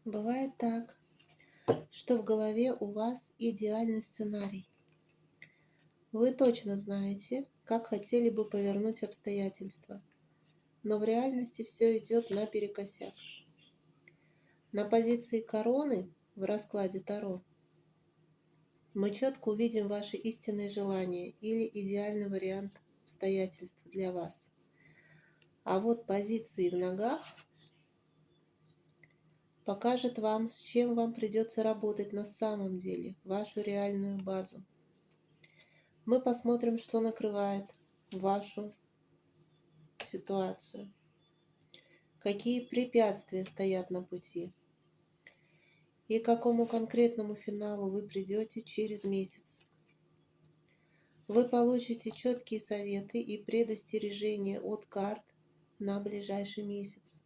Бывает так, что в голове у вас идеальный сценарий. Вы точно знаете, как хотели бы повернуть обстоятельства, но в реальности все идет наперекосяк. На позиции короны в раскладе Таро мы четко увидим ваши истинные желания или идеальный вариант обстоятельств для вас. А вот позиции в ногах покажет вам, с чем вам придется работать на самом деле, вашу реальную базу. Мы посмотрим, что накрывает вашу ситуацию, какие препятствия стоят на пути и к какому конкретному финалу вы придете через месяц. Вы получите четкие советы и предостережения от карт на ближайший месяц.